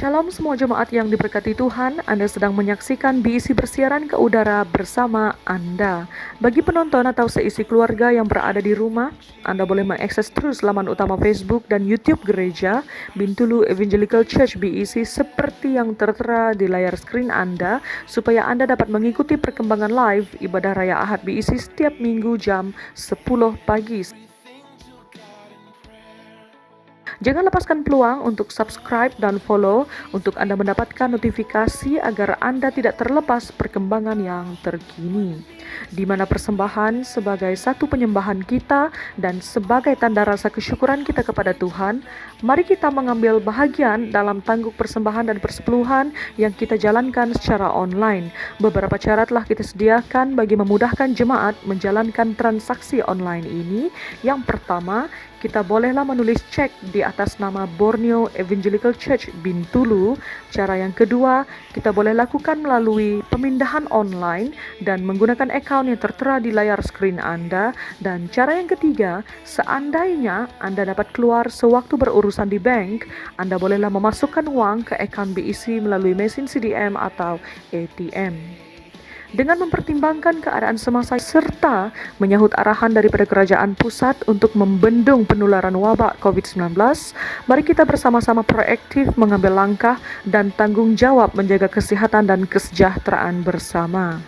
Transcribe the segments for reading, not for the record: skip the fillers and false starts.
Shalom semua jemaat yang diberkati Tuhan, Anda sedang menyaksikan BEC bersiaran ke udara bersama Anda. Bagi penonton atau seisi keluarga yang berada di rumah, Anda boleh mengakses terus laman utama Facebook dan YouTube Gereja Bintulu Evangelical Church BEC seperti yang tertera di layar skrin Anda, supaya Anda dapat mengikuti perkembangan live ibadah Raya Ahad BEC setiap minggu jam 10 pagi. Jangan lepaskan peluang untuk subscribe dan follow untuk Anda mendapatkan notifikasi agar Anda tidak terlepas perkembangan yang terkini. Di mana persembahan sebagai satu penyembahan kita dan sebagai tanda rasa kesyukuran kita kepada Tuhan, mari kita mengambil bahagian dalam tangguk persembahan dan persepuluhan yang kita jalankan secara online. Beberapa cara telah kita sediakan bagi memudahkan jemaat menjalankan transaksi online ini. Yang pertama, kita bolehlah menulis cek di atas nama Borneo Evangelical Church Bintulu. Cara yang kedua, kita boleh lakukan melalui pemindahan online dan menggunakan account yang tertera di layar skrin Anda. Dan cara yang ketiga, seandainya Anda dapat keluar sewaktu berurusan di bank, Anda bolehlah memasukkan uang ke account BEC melalui mesin CDM atau ATM. Dengan mempertimbangkan keadaan semasa serta menyahut arahan daripada kerajaan pusat untuk membendung penularan wabak COVID-19, mari kita bersama-sama proaktif mengambil langkah dan tanggung jawab menjaga kesehatan dan kesejahteraan bersama.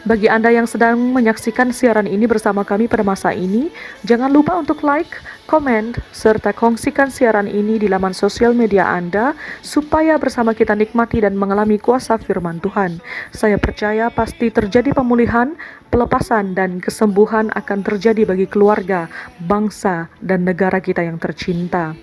Bagi Anda yang sedang menyaksikan siaran ini bersama kami pada masa ini, jangan lupa untuk like, komen, serta kongsikan siaran ini di laman sosial media Anda supaya bersama kita nikmati dan mengalami kuasa firman Tuhan. Saya percaya pasti terjadi pemulihan, pelepasan, dan kesembuhan akan terjadi bagi keluarga, bangsa, dan negara kita yang tercinta.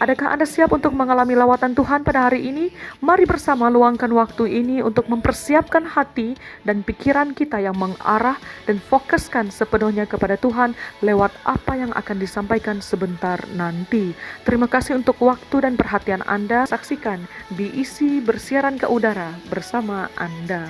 Adakah Anda siap untuk mengalami lawatan Tuhan pada hari ini? Mari bersama luangkan waktu ini untuk mempersiapkan hati dan pikiran kita yang mengarah dan fokuskan sepenuhnya kepada Tuhan lewat apa yang akan disampaikan sebentar nanti. Terima kasih untuk waktu dan perhatian Anda. Saksikan BEC bersiaran ke udara bersama Anda.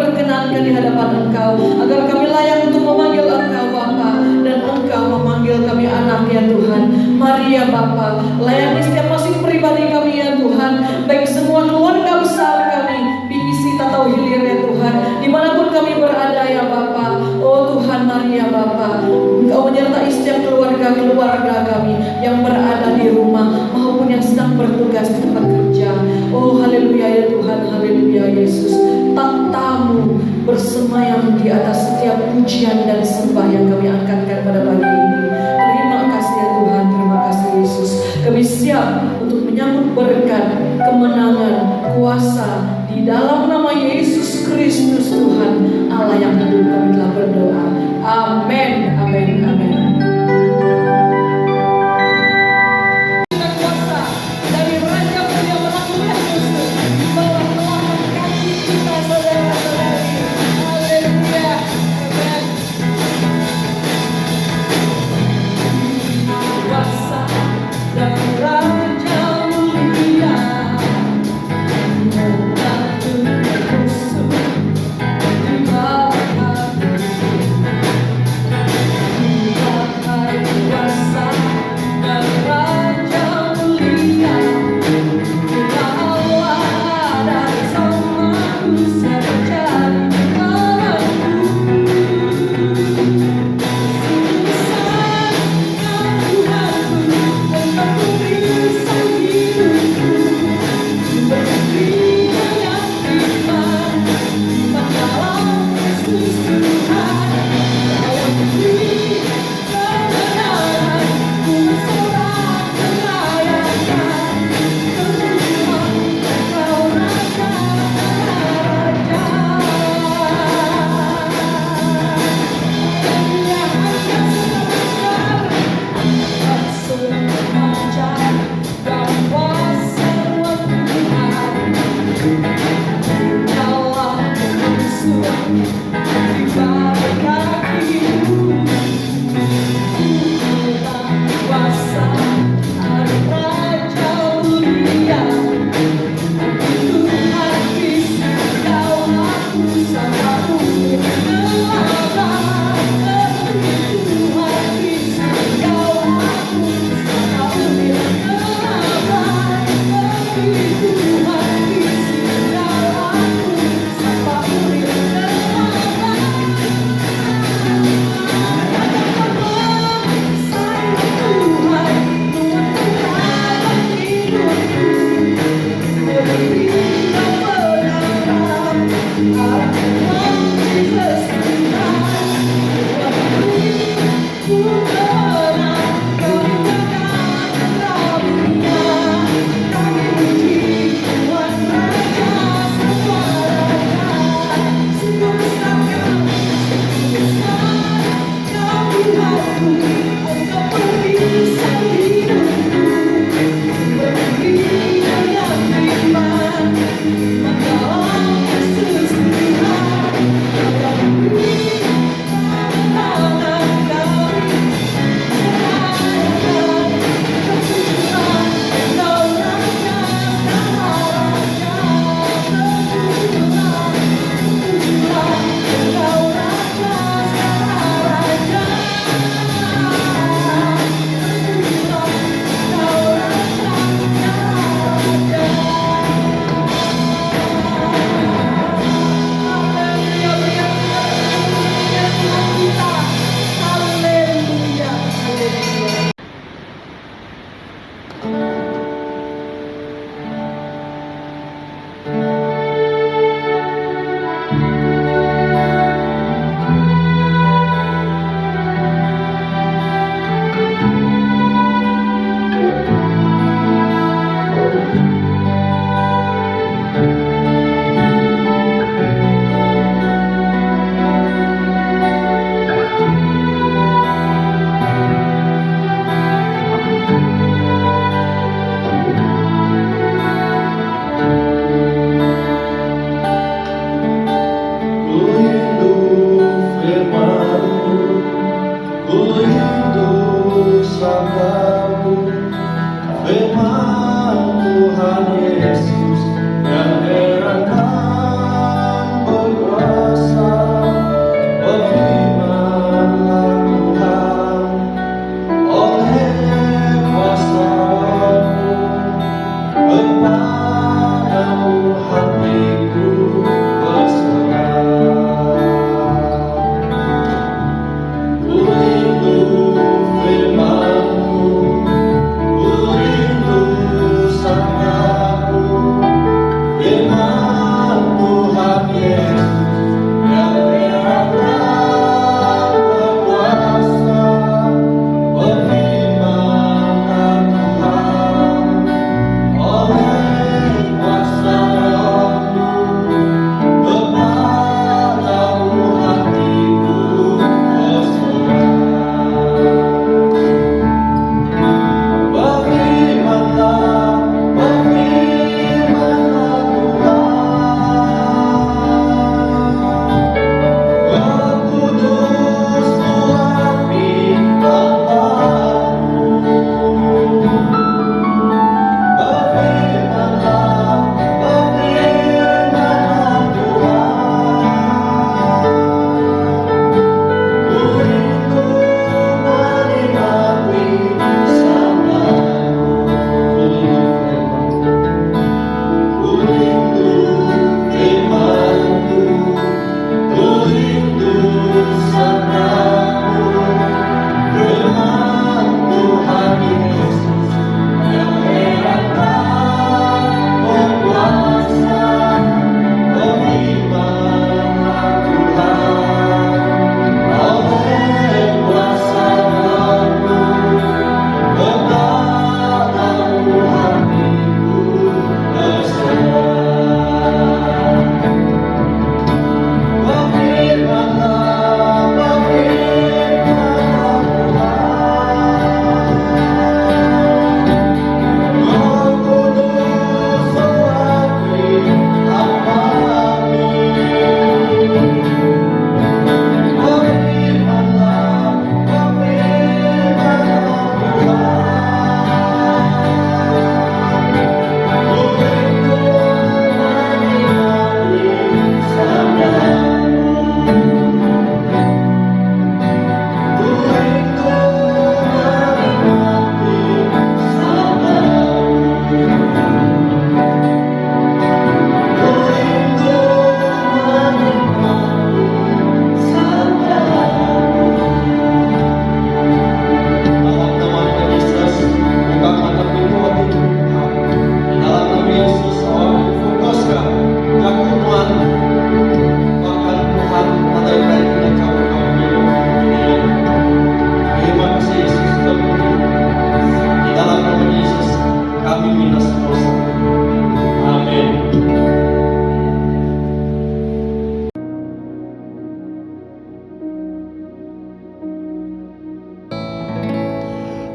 diperkenankan di hadapan Engkau, agar kami layak untuk memanggil Engkau Bapa, dan Engkau memanggil kami anak ya Tuhan. Mari ya Bapa, layani setiap masing pribadi kami ya Tuhan, baik semua keluarga besar kami, BBC atau hilir ya Tuhan, dimanapun kami berada ya Bapa. Oh Tuhan, mari ya Bapa, Engkau menyertai setiap keluarga kami yang berada di rumah maupun yang sedang bertugas di tempat kerja. Oh haleluya ya Tuhan, haleluya Yesus. Takhtamu bersemayam di atas setiap pujian dan sembah yang kami angkatkan pada pagi ini. Terima kasih ya Tuhan, terima kasih Yesus. Kami siap untuk menyambut berkat, kemenangan, kuasa di dalam nama Yesus Kristus Tuhan Allah yang hidup. Kami telah berdoa. Amin, amin, amin.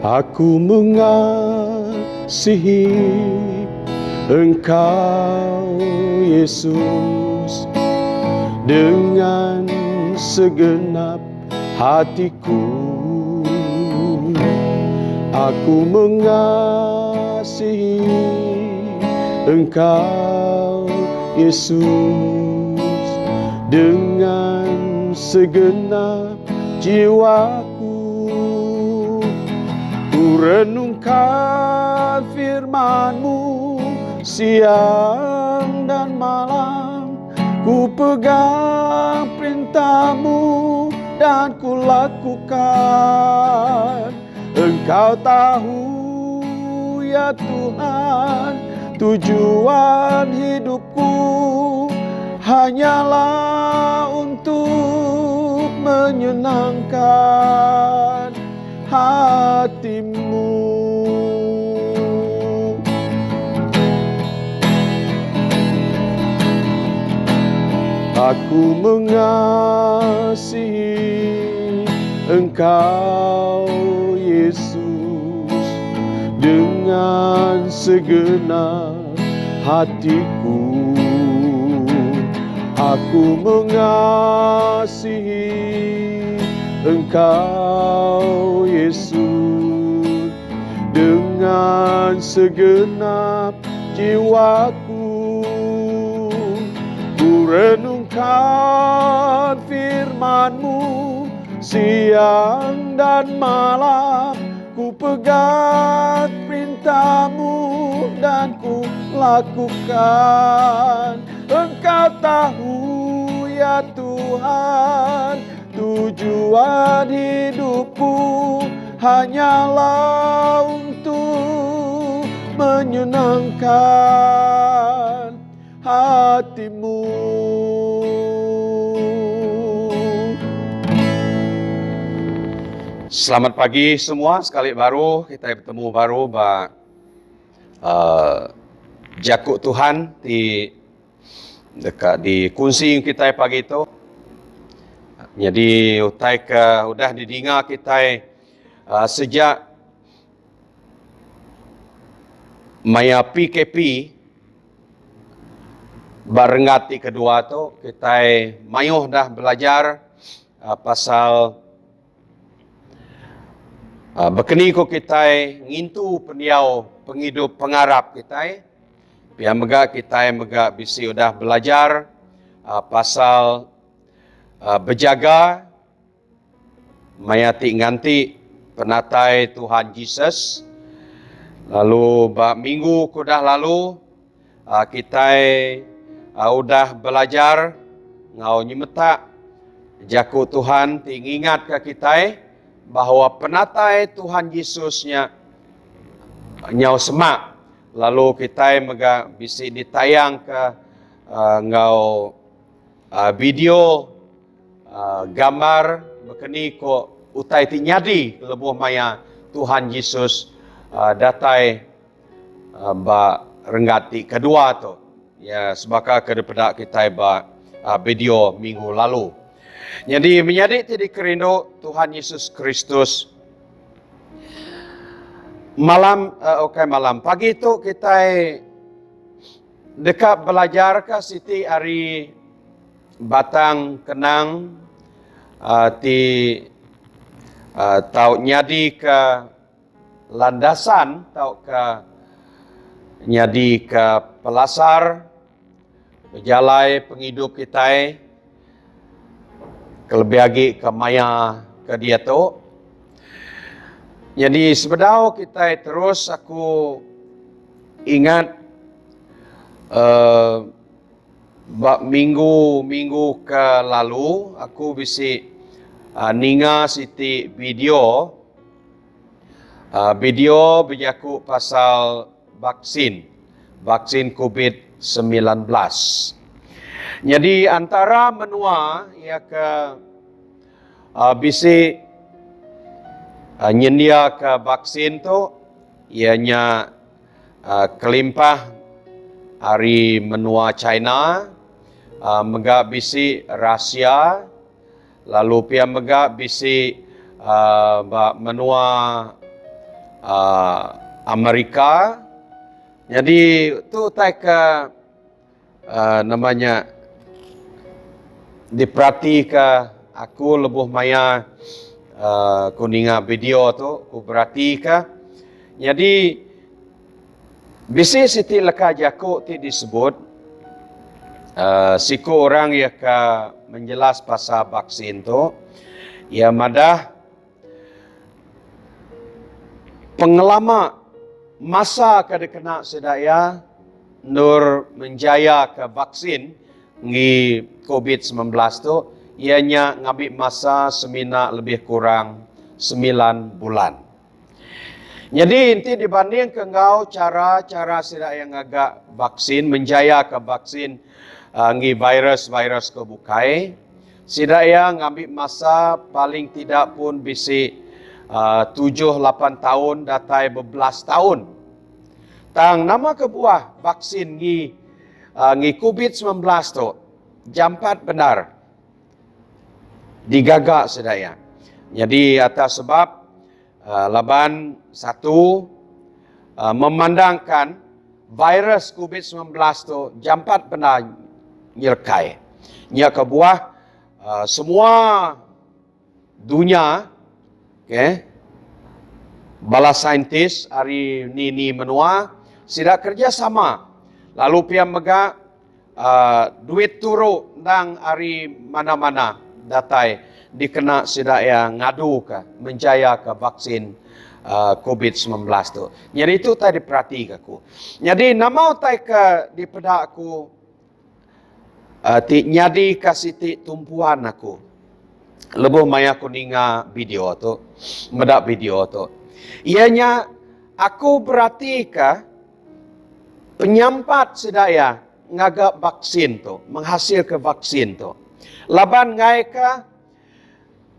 Aku mengasihi Engkau Yesus dengan segenap hatiku. Aku mengasihi Engkau Yesus dengan segenap jiwaku. Ku renungkan firman-Mu siang dan malam, ku pegang perintah-Mu dan ku lakukan. Engkau tahu ya Tuhan, tujuan hidupku hanyalah untuk menyenangkan hati-Mu. Aku mengasihi Engkau Yesus dengan segenap hatiku. Aku mengasihi Engkau Yesus dengan segenap jiwaku. Ku renungkan firman-Mu siang dan malam, ku pegang perintah-Mu dan ku lakukan. Engkau tahu ya Tuhan, tujuan hidupku hanyalah untuk menyenangkan hati-Mu. Selamat pagi semua, sekali baru kita bertemu baru jakuk Tuhan di dekat di kunci kita pagi itu. Jadi udah didengar kita sejak maya PKP barengati kedua tu kita mayuh dah belajar pasal bekeni ko kita ngintu pendiau penghidup pengarap kita. Pihak kita bisi udah belajar pasal berjaga mayati nganti penatai Tuhan Yesus. Lalu minggu kudah lalu kita udah belajar ngau nyemetak jaku Tuhan tingingat ke kita bahawa penatai Tuhan Yesusnya nyau semak. Lalu kita bisi ditayang ke ngau video gambar bekeni ko utai tinyadi lebuh maya Tuhan Yesus datai renggati kedua tu ya sebaka kedepada kita video minggu lalu. Jadi menjadi tidak kerindu Tuhan Yesus Kristus. Malam pagi itu kita dekat belajar ke Siti hari batang kenang tau nyadi ke landasan tau ke nyadi ke pelasar berjalai penghidup kita kelebih lagi ke maya ke dia tu. Jadi sebedau kita terus aku ingat minggu ke lalu aku bisi ninga siti video berjaku pasal vaksin COVID-19. Jadi antara menua ya ke bisi nyendia ke vaksin tu ianya kelimpah hari menua China, megak bisi Rusia, lalu pia megak bisi menua Amerika. Jadi tu tai ke namanya diperhatikan aku lebih maya kuninga video tu aku perhatikan. Jadi bisi siti leka jaku ti disebut siku orang yang menjelas pasal vaksin tu ia madah pengelama masa kada kena sedaya nur menjaya ke vaksin ngi COVID-19 tu ianya ngambil masa semina lebih kurang 9 bulan. Jadi inti dibanding ke ngau cara sedaya yang agak vaksin menjaya ke vaksin ngi virus ke bukai sedaya ngambil masa paling tidak pun bisi 7-8 tahun datai bebelas tahun. Tang nama kebuah vaksin ngi COVID-19 tu jampat benar digagak sedaya. Jadi atas sebab laban satu memandangkan virus COVID-19 tu jampat benar nyerkai. Nya kebuah semua dunia bala saintis hari ni menua sidak kerjasama. Lalu pihak mega duit turu nang hari mana-mana datai dikena sidak yang ngadu ke menjaya ke vaksin COVID-19 tu. Jadi itu tadi perhatikan aku. Jadi nama utai ke di pedak aku ti nyadi kasih ti tumpuan aku. Lebih maya aku ninga video tu, medak video tu. Ianya aku perhatikan penyampat sedaya ngagak vaksin tu, menghasilkan vaksin tu. Laban ngai ka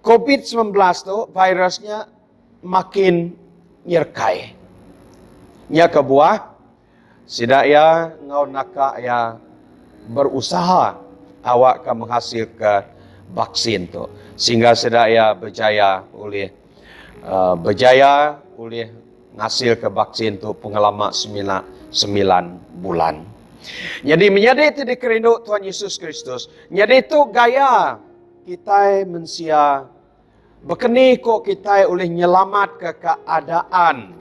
COVID-19 tu virusnya makin nyerkai. Nya kebuah sedaya ngau naka ya berusaha awak ka menghasilkan vaksin tu sehingga sedaya berjaya oleh ngasil ke vaksin tu pengalaman 9 bulan. Jadi menjadi itu dikerindu Tuhan Yesus Kristus. Jadi itu gaya kita mensia berkeni kok kita oleh nyelamat ke keadaan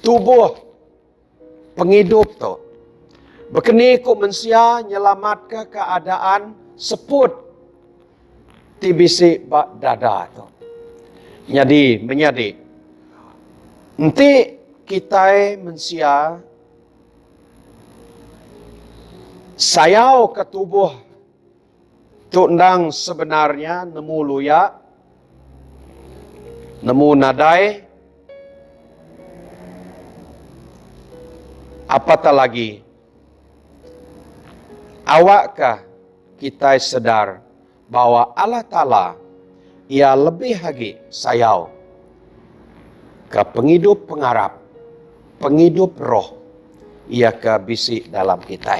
tubuh penghidup tu. Berkeni kok mensia nyelamat ke keadaan seput tibisi bak dada tu. Jadi menjadi nanti kita mensia sayau ke tubuh tu ndang sebenarnya nemu luya, nemu nadai, apatah lagi awakkah kita sedar bahwa Allah Ta'ala ia lebih lagi sayau ke penghidup pengarap, penghidup roh, ia ke bisi dalam kita.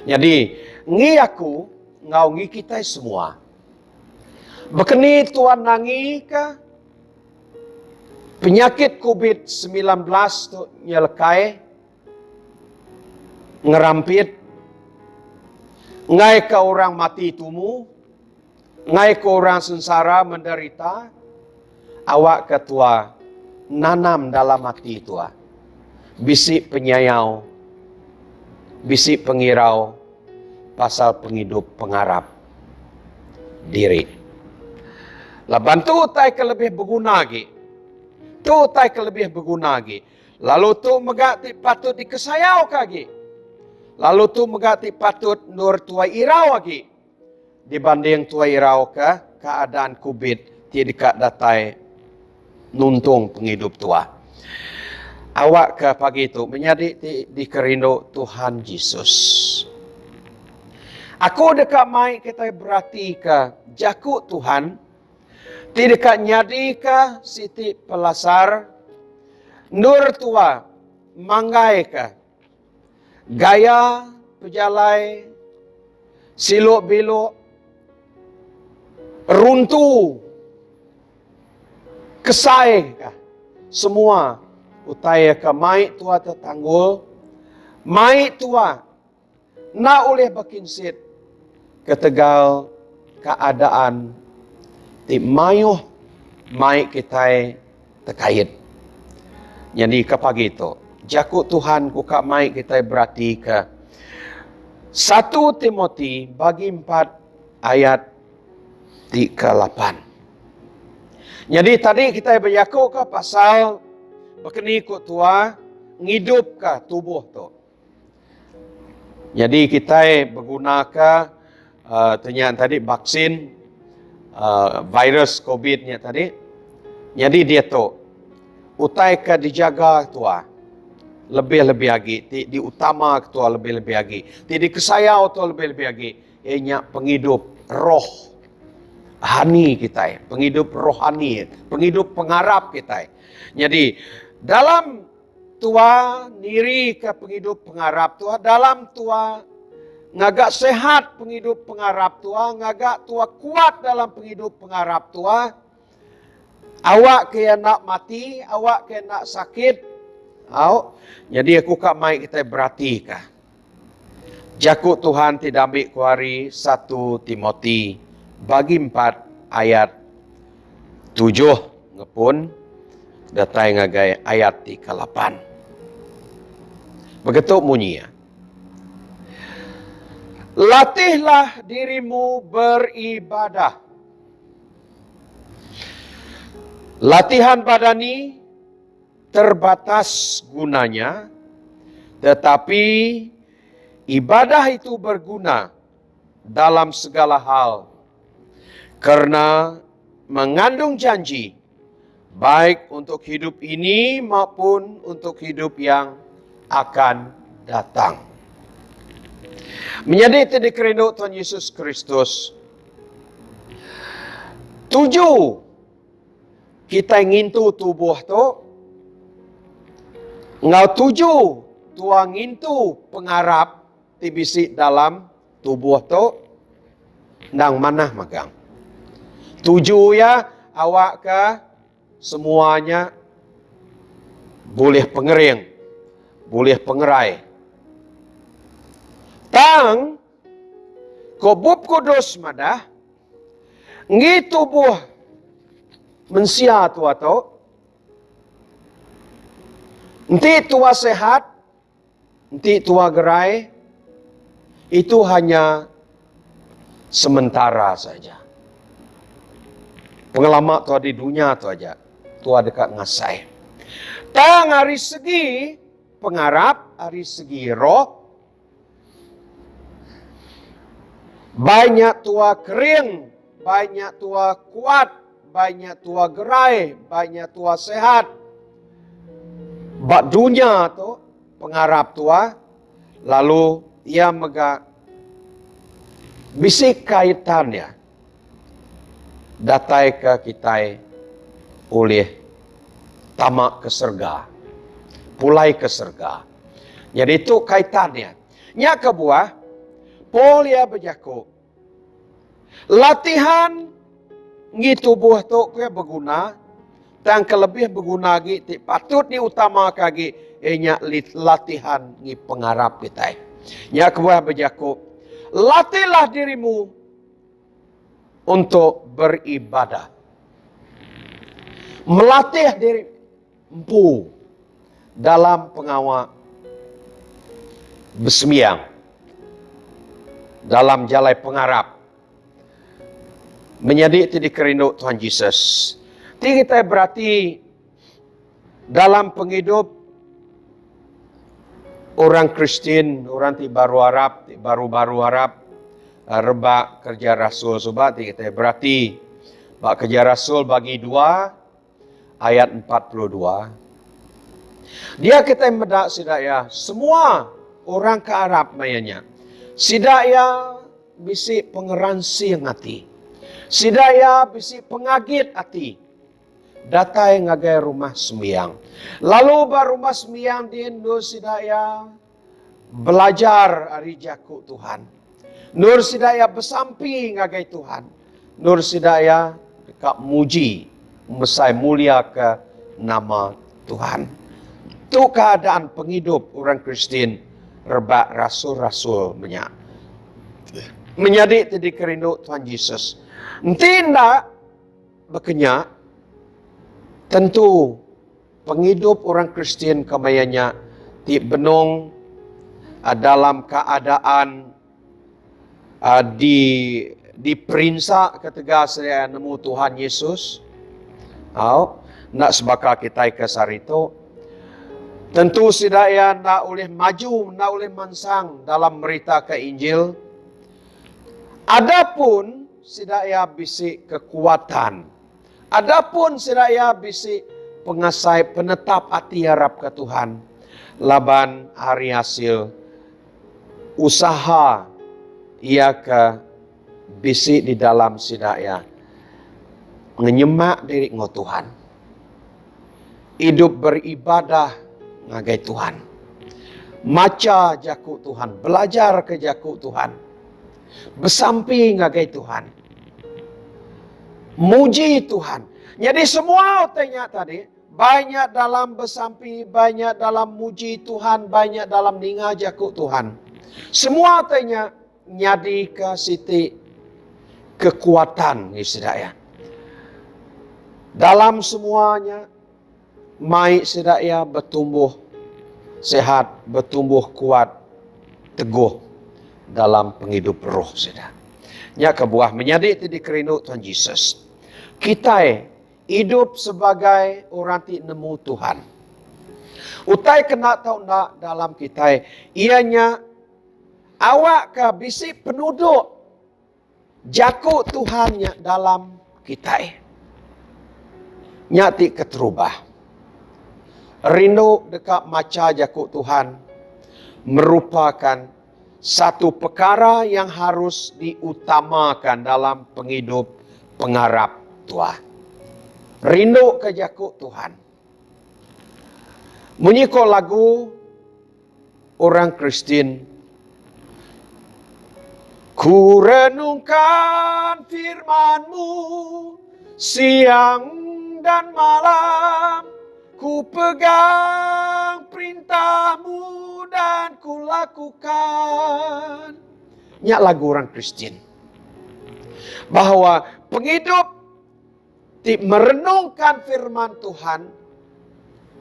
Jadi, ngi aku, ngau ngi kita semua. Bekeni Tuhan nangi ke penyakit COVID-19 tu nyelekai, ngerampit, ngai ke orang mati tumu, ngai ke orang sengsara menderita, awak ketua nanam dalam hati tua. Bisik penyayau, bisik pengirau, pasal penghidup pengarap diri. Laban tu tai ke lebih berguna lagi. Tu tai ke lebih berguna lagi. Lalu tu megati patut dikesayau lagi. Lalu tu megati patut nur tuai irau lagi. Dibanding tuai irau ke keadaan COVID tidak datai nuntung penghidup tua. Awak ke pagi itu menjadi di kerindu Tuhan Yesus. Aku dekat mai kita berarti ke jaku Tuhan. Tidak nyadi ke siti pelasar. Nur tua manggai ke. Gaya pejalai. Siluk-biluk. Runtu. Kesai ke. Semua Utaya ka mai tua tetanggul. Mai tua. Na oleh bakinsit. Ketegal keadaan. Ti mayuh. Mai kita terkait. Jadi ke pagi itu. Jakut Tuhan ku kak mai kita berarti ke 1 Timothy bagi 4 ayat 3-8. Jadi tadi kita berjakut ke pasal berkeni ku tua ngidup ke tubuh tu. Jadi kita bergunakan ternyata tadi vaksin virus COVID-nya tadi. Jadi dia tu utai ke dijaga tua. Lebih-lebih lagi. Diutama tua lebih-lebih lagi. Dikesayau tua lebih-lebih lagi. Ianya penghidup roh. Hani kita. Penghidup rohani. Penghidup pengharap kita. Jadi dalam tua niri ke penghidup pengharap tua. Dalam tua ngagak sehat penghidup pengharap tua. Ngagak tua kuat dalam penghidup pengharap tua. Awak kaya nak mati. Awak kaya nak sakit. Jadi aku kak mai kita berarti kah. Jakut Tuhan tidak ambil kuari 1 Timothy bagi 4 ayat 7 ngepun datai ngagai ayat 38. Begitu bunyinya. Latihlah dirimu beribadah. Latihan badani terbatas gunanya, tetapi ibadah itu berguna dalam segala hal karena mengandung janji baik untuk hidup ini maupun untuk hidup yang akan datang. Menjadi tidak kerindu Tuhan Yesus Kristus. 7 kita ngintu tubuh tu. Ngau 7 tuang itu pengharap tibisi dalam tubuh tu nang mana magang. 7 ya awak ke semuanya boleh pengering, boleh pengerai. Tang kobub kudus madah ngi tubuh mensia tu atau nanti tua sehat, nanti tua gerai, itu hanya sementara saja. Pengalaman tua di dunia tu aja, tua dekat ngasai. Tang hari segi pengharap, hari segi roh, banyak tua kering, banyak tua kuat, banyak tua gerai, banyak tua sehat. Bak dunia tu pengharap tua lalu ia mega bisik kaitannya datai ke kita oleh tamak ke surga, pulai ke surga. Jadi itu kaitannya. Nya kebuah polia berjaku latihan ngi tubuh tu kaya berguna. Dan kelebih berguna lagi, patut diutama lagi, latihan ni pengharap kita. Ya kebuah berjaku, latihlah dirimu untuk beribadah. Melatih diri empu dalam pengawal bersembiang. Dalam jalan pengharap. Menjadi tidak kerindu Tuhan Yesus. Kita berarti dalam penghidup orang Kristen, orang baru Arab, baru-baru Arab, rebak kerja Rasul sebab kita berarti bak kerja Rasul bagi 2 ayat 42. Dia kita medak sidaya semua orang ke Arab mayanya. Sidaya bisi pengeransi hati. Sidaya bisi pengagit hati. Datai ngagai rumah sembiang. Lalu bar rumah sembiang di Nur Sidaya belajar hari jaku Tuhan. Nur Sidaya bersampi ngagai Tuhan. Nur Sidaya dekat muji, mesai mulia ke nama Tuhan. Tu keadaan penghidup orang Kristian rebak rasul-rasul menjadi tadi kerindu Tuhan Yesus. Tidak berkenyak tentu penghidup orang Kristian kemayanya ti benung dalam keadaan diperinsa ketika saya nemu Tuhan Yesus. Nak sebakal kita ke sarito. Tentu sidaya nak oleh maju, nak oleh mansang dalam berita ke Injil. Adapun sidaya bisik kekuatan. Adapun sidaya bisik pengasai penetap hati harap ke Tuhan. Laban hari hasil usaha ia ke bisik di dalam sidaya. Menyemak diri ngo Tuhan. Hidup beribadah ngagai Tuhan. Maca jaku Tuhan. Belajar ke jaku Tuhan. Bersampi ngagai Tuhan. Muji Tuhan. Jadi semua tanya tadi. Banyak dalam bersampi. Banyak dalam muji Tuhan. Banyak dalam ninga jaku Tuhan. Semua tanya. Nyadi ke siti kekuatan istilahnya. Dalam semuanya. Mai sedaya bertumbuh sehat, bertumbuh kuat, teguh dalam penghidup roh sedaya. Nya kebuah menjadi tadi kerindu Tuhan Yesus. Kita hidup sebagai orang ti nemu Tuhan. Utai kena tahu nak dalam kita ianya awak ke bisik penduduk jaku Tuhannya dalam kita. Nyati keterubah. Rindu dekat maca jaku Tuhan merupakan satu perkara yang harus diutamakan dalam penghidup pengharap Tuhan. Rindu ke jaku Tuhan. Menyikut lagu orang Kristen. Ku renungkan firman-Mu siang dan malam. Ku pegang perintah-Mu dan ku lakukan. Nyak lagu orang Kristen. Bahwa penghidup ti merenungkan firman Tuhan.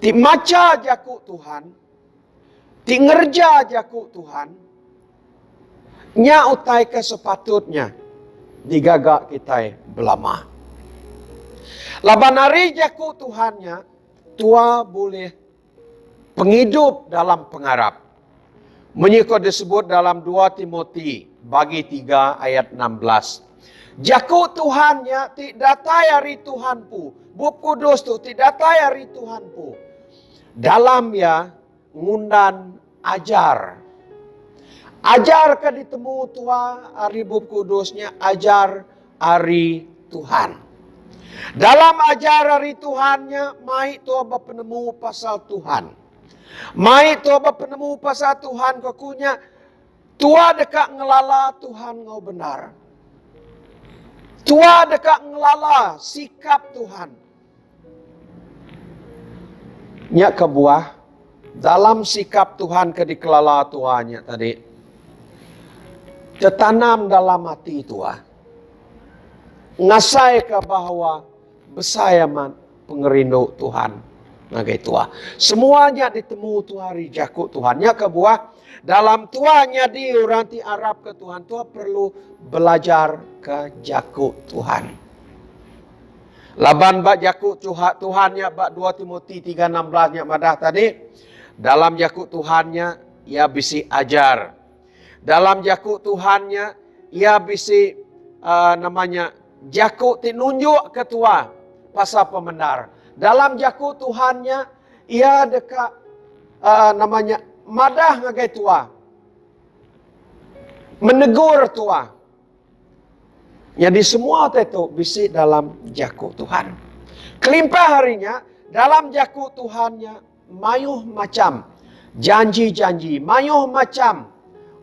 Ti maca jaku Tuhan. Ti ngerja jaku Tuhan. Nyak utai kesepatutnya. Digagak kita belama. Laban hari jaku Tuhannya. Tua boleh penghidup dalam pengharap. Menyikut disebut dalam 2 Timoti bagi 3 ayat 16. Jaku Tuhannya tidak datai hari Tuhanku. Buku kudus tu tidak datai hari Tuhanku. Dalam ya ngundan ajar. Ajar ke ditemu tua hari buku kudusnya ajar hari Tuhan. Dalam ajar hari Tuhannya, mai tua penemu pasal Tuhan. Mai tua penemu pasal Tuhan kekunya, tua dekat ngelala Tuhan ngau benar. Tua dekat ngelala sikap Tuhan. Nyak kebuah, dalam sikap Tuhan ke dikelala Tuhannya tadi. Tertanam dalam hati tua. Ngasai ke bahwa besayaman pengerindu Tuhan nagai tua. Semuanya ditemu tua hari jaku Tuhannya ke buah. Dalam tuanya di orang ti Arab ke Tuhan. Tua perlu belajar ke jaku Tuhan. Laban bak jaku Tuhannya bak 2 Timoti 3:16 madah tadi. Dalam jaku Tuhannya ia bisi ajar. Dalam jaku Tuhannya ia bisi jaku tinunjuk ketua pasal pembenar. Dalam jaku Tuhannya ia dekat madah ngagai tua. Menegur tua. Jadi semua itu bisi dalam jaku Tuhan. Kelimpah harinya dalam jaku Tuhannya mayuh macam janji-janji, mayuh macam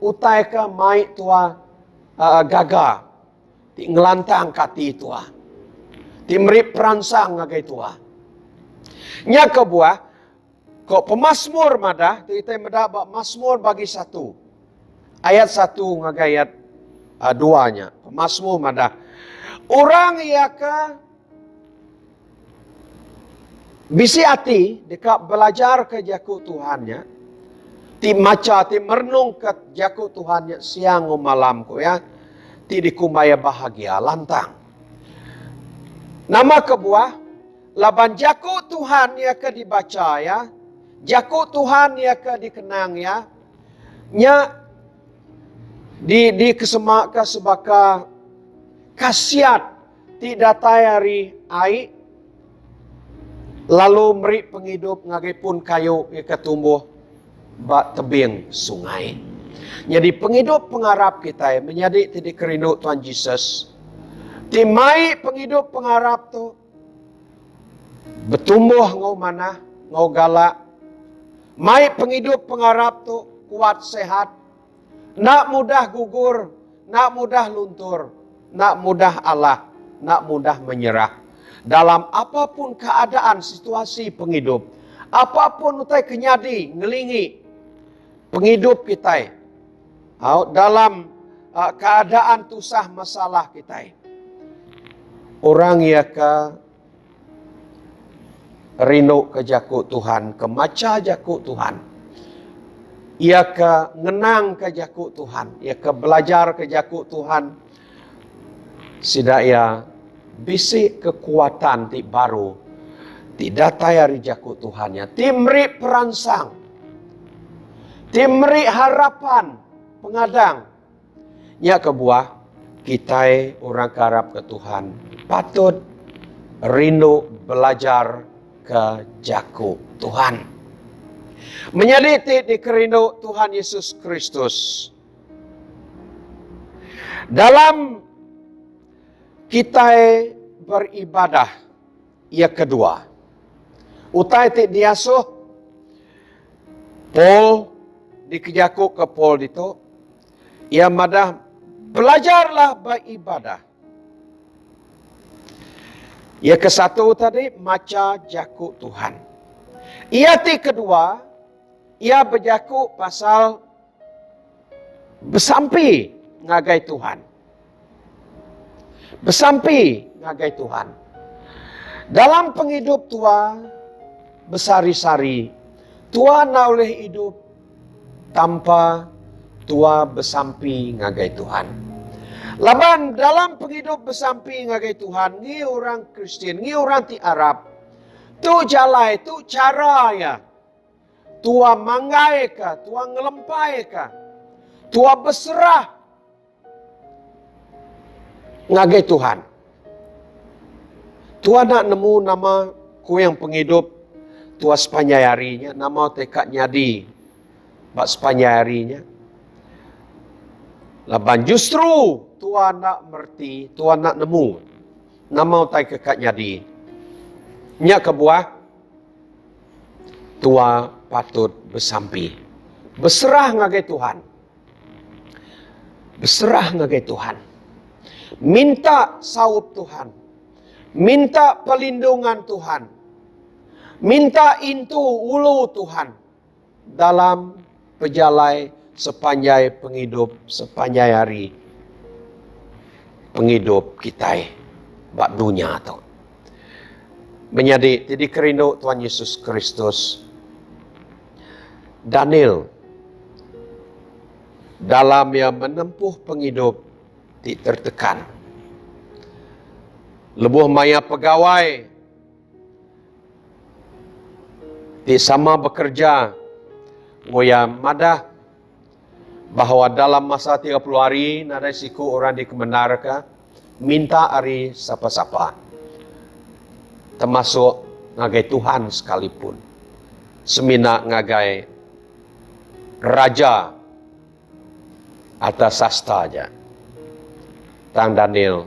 utai ke mai tua gaga. Ti ngelantang kati tua. Ti merip peransang ngagai tua. Nya kebuah Kok Pemasmur madah, kita madah Mazmur bagi 1. Ayat 1 ngagai ayat 2-nya. Pemasmur madah. Orang iaka bisi hati dekat belajar ke jaku Tuhannya. Ti maca, ti merenung ke jaku Tuhannya siang o malam ko ya. Ti dikumaya bahagia lantang. Nama kebuah, laban jaku Tuhan ya ke dibaca ya. Jaku Tuhan ya ke dikenang ya. Nya di kesemak ke sebaka khasiat tidak tayari ai. Lalu meri penghidup ngagai pun kayu ya ketumbuh bak tebing sungai. Jadi penghidup pengharap kita menjadi tidik kerindu Tuhan Yesus. Timai penghidup pengharap tu bertumbuh ngau mana ngau galak. Mai penghidup pengharap tu kuat sehat. Nak mudah gugur, nak mudah luntur, nak mudah alah, nak mudah menyerah. Dalam apapun keadaan situasi penghidup, apapun utai kenyadi, ngelingi penghidup kita. Dalam keadaan tusah masalah kita. Orang ia ke rindu ke jaku Tuhan, ke maca jaku Tuhan. Ia ke ngenang ke jaku Tuhan, ia ke belajar ke jaku Tuhan. Sida ia bisi kekuatan ti baru, ti datai dari jaku Tuhannya, ti meri peransang, ti meri harapan pengadang. Nya kebuah kita orang karap ke Tuhan, patut rindu belajar ke jaku Tuhan. Menyaditi di kerindu Tuhan Yesus Kristus. Dalam kita beribadah, ia kedua. Utai ti diasuh, Paul dikejaku ke Paul itu, ia madah belajarlah beribadah. Ia ke satu tadi, maca jaku Tuhan. Ia ti kedua, ia berjaku pasal bersampi ngagai Tuhan. Bersampi ngagai Tuhan. Dalam penghidup tua besari-sari, tua nak boleh hidup tanpa tua bersampi ngagai Tuhan. Laban dalam penghidup bersampi ngagai Tuhan, ni orang Kristian, ni orang ti Arab, tu jalai, tu cara ya. Tua manggai ka, tua ngelempai ka, tua berserah ngagai Tuhan. Tua nak nemu nama ku yang penghidup tua sepanjang harinya, nama tekad nyadi bak sepanjang harinya. Laban justru tua nak merti, tua nak nemu nama tai kekak nyadi. Nya kebuah tua patut bersampi. Berserah ngagai Tuhan. Berserah ngagai Tuhan. Minta saup Tuhan. Minta pelindungan Tuhan. Minta intu ulu Tuhan. Dalam pejalai sepanjang penghidup, sepanjang hari. Penghidup kita. Bak dunia tu. Menjadi jadi kerindu Tuhan Yesus Kristus. Daniel dalam yang menempuh penghidup ti tertekan. Lebuh maya pegawai ti sama bekerja waya madah bahawa dalam masa 30 hari nada siku orang di kemenaraka minta hari sapa-sapa. Termasuk ngagai Tuhan sekalipun. Semina ngagai raja atas sasta aja. Tang Daniel.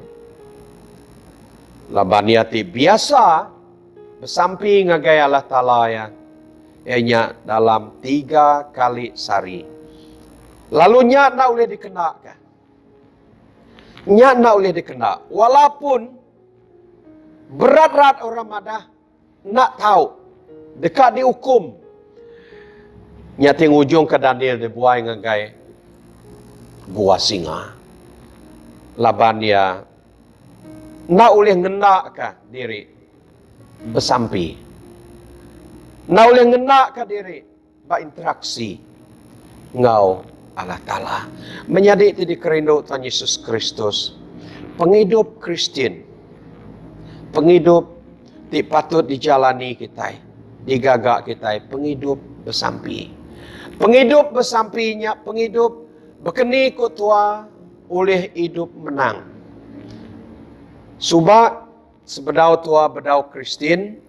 Labaniati biasa bersampi ngagai Allah Ta'ala ya. Ianya dalam 3 kali sehari. Lalu nya nak boleh dikenakan. Nya nak boleh dikenak. Walaupun berat-berat orang madah nak tahu dekat dihukum Nyating ujung ke Daniel dibuai ngagai gua singa. Laban dia na ulih ngena ka diri besampi. Na ulih ngena ka diri ba interaksi ngau Allah Ta'ala. Menjadi ti dikerindu Tuhan Yesus Kristus. Penghidup Kristen. Penghidup ti patut dijalani kita. Digagak kita. Penghidup besampi. Penghidup besampinya. Penghidup berkeni ku tua oleh hidup menang. Subak sebedau tua bedau Kristen.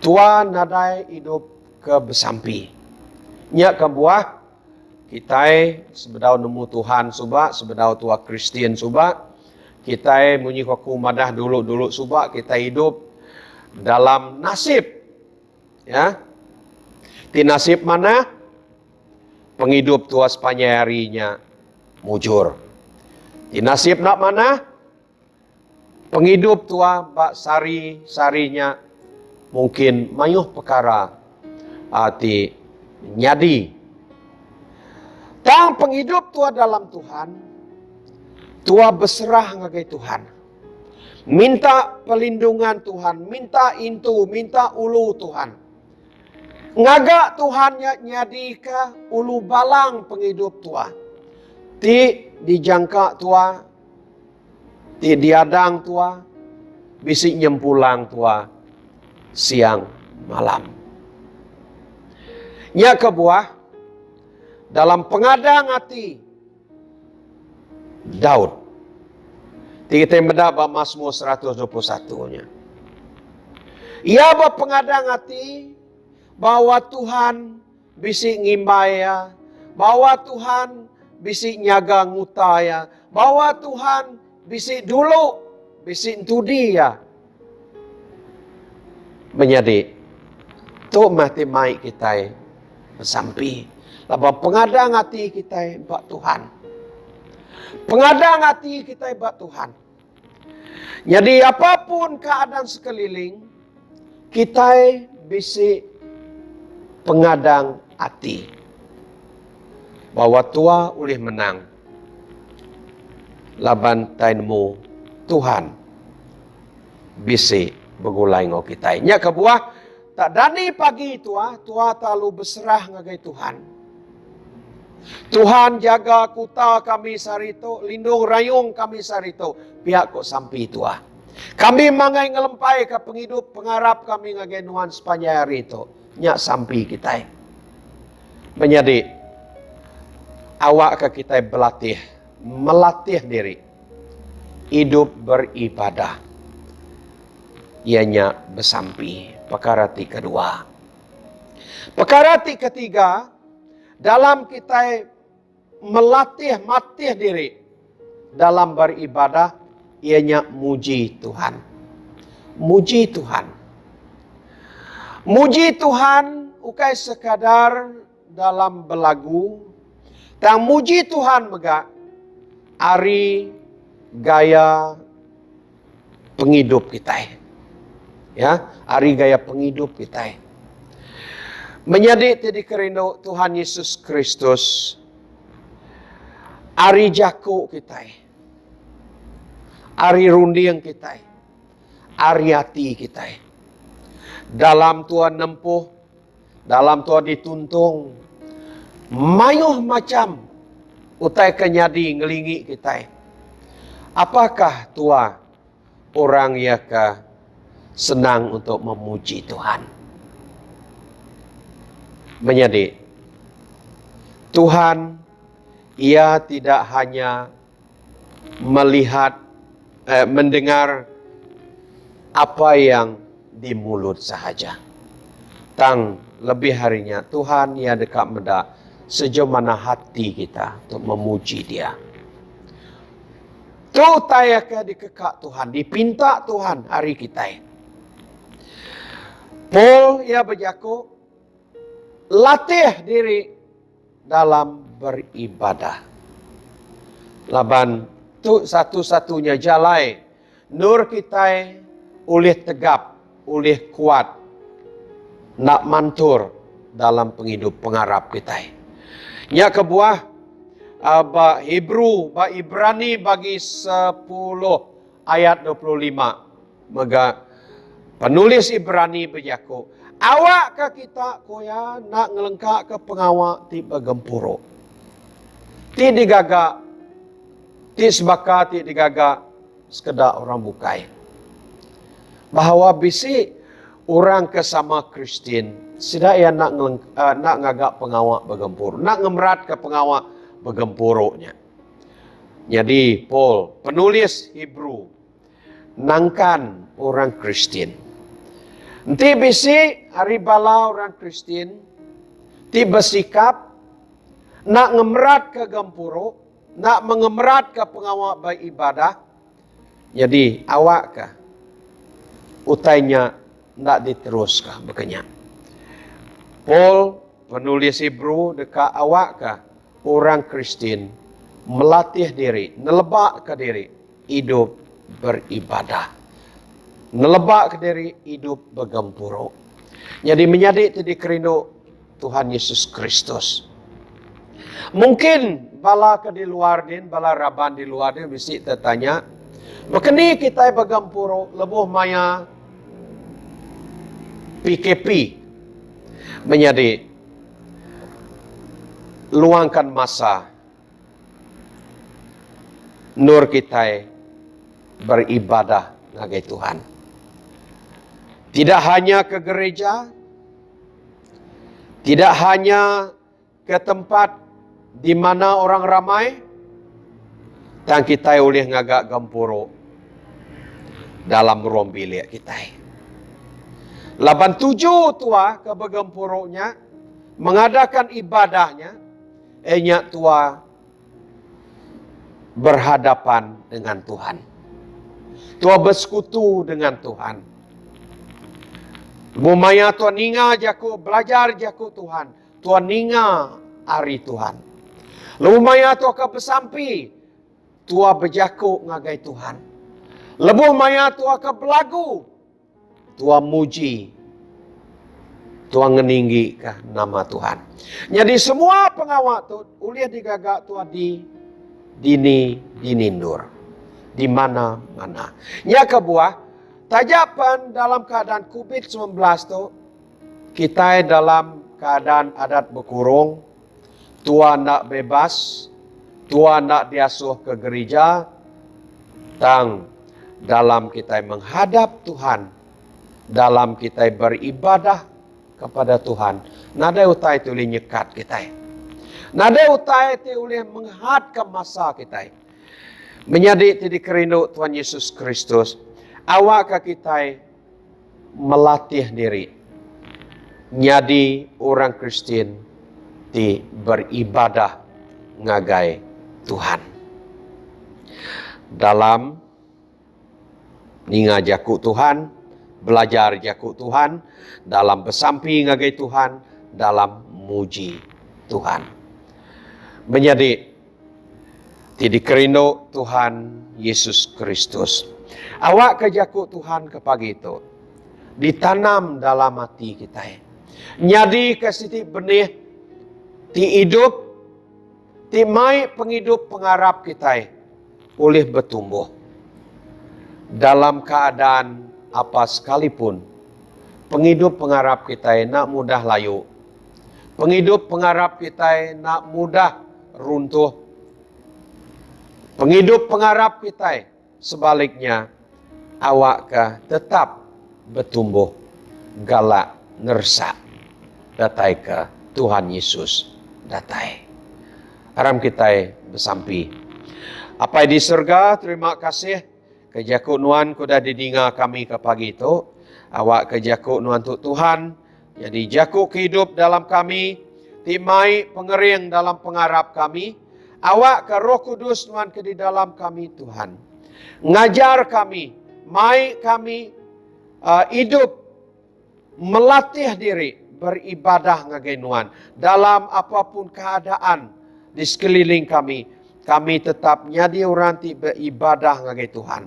Tua nadai hidup ke besampi. Nyak ke buah. Kita sebedau nemu Tuhan subak. Sebedau tua Kristen subak. Kita munyi kaku madah dulu-dulu subak. Kita hidup dalam nasib. Ya. Di nasib mana? Penghidup tua sepanjang harinya mujur. Di nasib nak mana? Penghidup tua bak sari-sarinya mungkin mayuh perkara ati nyadi. Tang penghidup tua dalam Tuhan, tua berserah ngagai Tuhan. Minta pelindungan Tuhan, minta intu, minta ulu Tuhan. Ngagak Tuhan nyadi ka ulu balang penghidup tua. Ti dijangka tua, ti diadang tua, bisik nyempulang tua siang malam. Nya kebuah dalam pengadang hati Daud. Kita mendapat Mazmur 121-nya. Ia berpengadang hati bahwa Tuhan bisik ngimbaya, bahwa Tuhan bisik nyaga ngutaya, bahwa Tuhan bisik dulu, bisik tudi ya. Menjadi tu mati mai kita bersampi. Labang pengadang hati kita buat Tuhan. Pengadang hati kita buat Tuhan. Jadi apapun keadaan sekeliling, kita bisa pengadang hati. Bahwa tua ulih menang. Laban tainmu Tuhan bisa bergulai ngau kita. Nya kebuah tak dani pagi tua terlalu berserah ngagai Tuhan. Tuhan jaga kuta kami sarito, lindung rayung kami sarito, pihak kok sampai tua. Kami mangai ngelempai ke penghidup pengarap kami ngagai nuan sepanjang hari itu. Nyak sampai kita. Menjadi awak ke kita berlatih, melatih diri. Hidup beribadah. Ianya bersampi. Perkara kedua. Perkara ketiga, dalam kita melatih diri dalam beribadah, ianya muji Tuhan. Muji Tuhan. Muji Tuhan bukan sekadar dalam belagu. Dan muji Tuhan mega ari gaya penghidup kita. Ya, ari gaya penghidup kita. Menjadi tadi kerindu Tuhan Yesus Kristus. Ari jaku kita. Ari runding kita. Ari hati kita. Dalam Tuhan nempuh. Dalam Tuhan dituntung. Mayuh macam. Utai kenyadi ngelingi kita. Apakah Tuhan orang yang senang untuk memuji Tuhan? Menjadi Tuhan, ia tidak hanya melihat, mendengar apa yang di mulut sahaja. Tang lebih harinya Tuhan ia dekat mendak sejauh mana hati kita untuk memuji Dia. Tu tayaka dikekak Tuhan, dipinta Tuhan hari kita. Paul ia berjaku latih diri dalam beribadah. Laban tu satu-satunya jalai nur kita oleh tegap, oleh kuat, nak mantur dalam penghidup pengarap kita. Nya kebuah ba Ibrani bagi 10 ayat 25. Mega penulis Ibrani berjaku, awak ke kita koya nak ngelengkak ke pengawak ti begempuro. Ti digagak, ti sebaka, ti digagak sekedar orang bukai. Bahawa bisi orang kesama Kristen, sida ia nak ngagak pengawak begempuro, nak ngemerat ke pengawak begempuronya. Jadi Paul, penulis Hebrew, nangkan orang Kristen. Nanti bisi hari bala orang Kristen, ti bersikap nak ngemerat ke gempuro, nak mengemerat ke pengawak beribadah. Jadi awak kah utainya nak diteruskan bekenya. Paul penulis Hebrew dekat awak kah orang Kristen melatih diri, nelebak ke diri hidup beribadah. Nelebak ke diri hidup bergempuro. Jadi menyadik tadi kerino Tuhan Yesus Kristus. Mungkin bala ke di luar din, bala raban di luar din mesti tertanya, bekeni kita bergempuro lebuh maya PKP. Menjadi luangkan masa nur kita beribadah ngagai Tuhan. Tidak hanya ke gereja, tidak hanya ke tempat di mana orang ramai, dan kita boleh ngagak gempuro dalam ruang bilik kita. 87 tua ke bergempuronya, mengadakan ibadahnya, enyak tua berhadapan dengan Tuhan. Tua bersekutu dengan Tuhan. Bumaya tua ninga jaku belajar jaku Tuhan. Tua ninga ari Tuhan. Bumaya tua ke besampi. Tua berjaku ngagai Tuhan. Lebuh maya tua ke belagu. Tua muji. Tua ngeninggi ke nama Tuhan. Jadi semua pengawak tu uliah digagak tua dinindur. Di mana-mana. Nya kebuah, tajapan dalam keadaan COVID-19 tu, kita dalam keadaan adat berkurung, tua nak bebas, tua nak diasuh ke gereja, tang dalam kita menghadap Tuhan, dalam kita beribadah kepada Tuhan, nada utai tu boleh nyekat kita. Nada utai tu boleh menghad ke masa kita. Menyadik tadi kerindu Tuhan Yesus Kristus. Awak ke kita melatih diri. Nyadi orang Kristen di beribadah ngagai Tuhan. Dalam ninga jaku Tuhan, belajar jaku Tuhan, dalam bersampi ngagai Tuhan, dalam muji Tuhan. Menjadi Tidi kerindu Tuhan Yesus Kristus. Awak ke jaku Tuhan ke pagi itu. Ditanam dalam hati kita. Nyadi ke siti benih. Ti hidup. Ti mai penghidup pengharap kita. Boleh bertumbuh. Dalam keadaan apa sekalipun. Penghidup pengharap kita nak mudah layu. Penghidup pengharap kita nak mudah runtuh. Penghidup pengharap kita sebaliknya awak ke tetap bertumbuh galak nersak datai ke Tuhan Yesus datai. Haram kita bersampi. Apa di surga terima kasih ke jaku nuan kuda didinga kami ke pagi itu. Awak ke jaku nuan tu Tuhan. Jadi jaku hidup dalam kami, timai pengering dalam pengharap kami. Awak ke Roh Kudus Tuhan ke di dalam kami Tuhan. Ngajar kami, mai kami hidup melatih diri beribadah ngagai Tuhan. Dalam apapun keadaan di sekeliling kami, kami tetap nyadi orang ti beribadah ngagai Tuhan.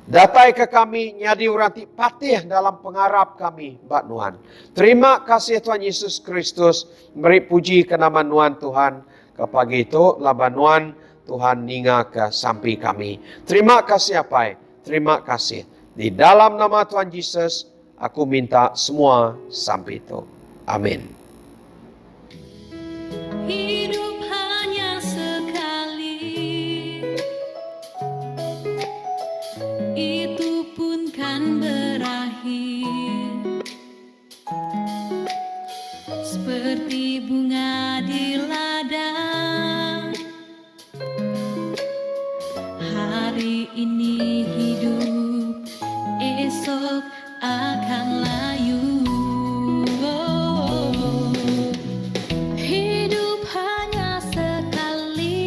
Datai ke kami, nyadi uranti patih dalam pengharap kami, Mbak Nuhan. Terima kasih Tuhan Yesus Kristus, beri puji ke nama Nuhan Tuhan. Ke pagi itu, laba Nuhan, Tuhan ninga ke sampai kami. Terima kasih Apai, terima kasih. Di dalam nama Tuhan Yesus, aku minta semua sampai itu. Amin. Hidup hanya sekali, itu pun kan berakhir. Seperti bunga di ladang, hari ini hidup, esok akan layu. Hidup hanya sekali,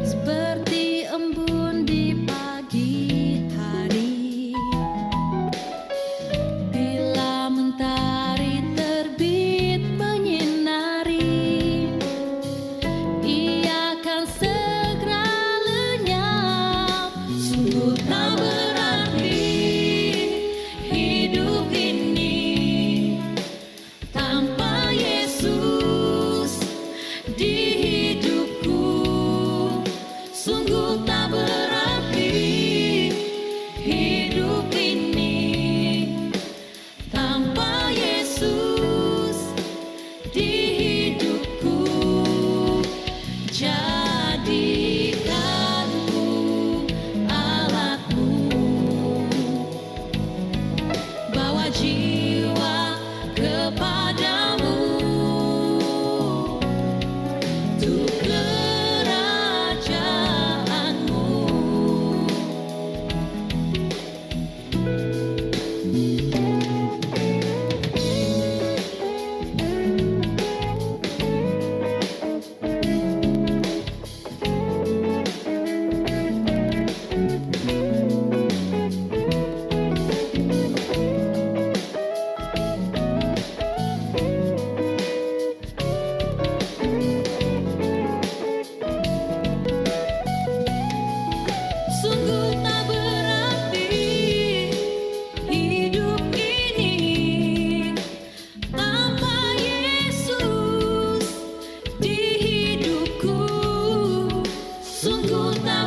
seperti embun di pagi hari. Bila mentari terbit menyinari, ia akan segera lenyap. Sungguh tak berarti hidup ini tanpa Yesus di hidupku. Sungguh tak berarti hidup ini tanpa Yesus di hidupku. Jadikanku alatmu, bawa jiwa kepadamu, untuk kerajaanmu. Sungguh tak berarti hidup ini tanpa Yesus di hidupku. Sungguh tak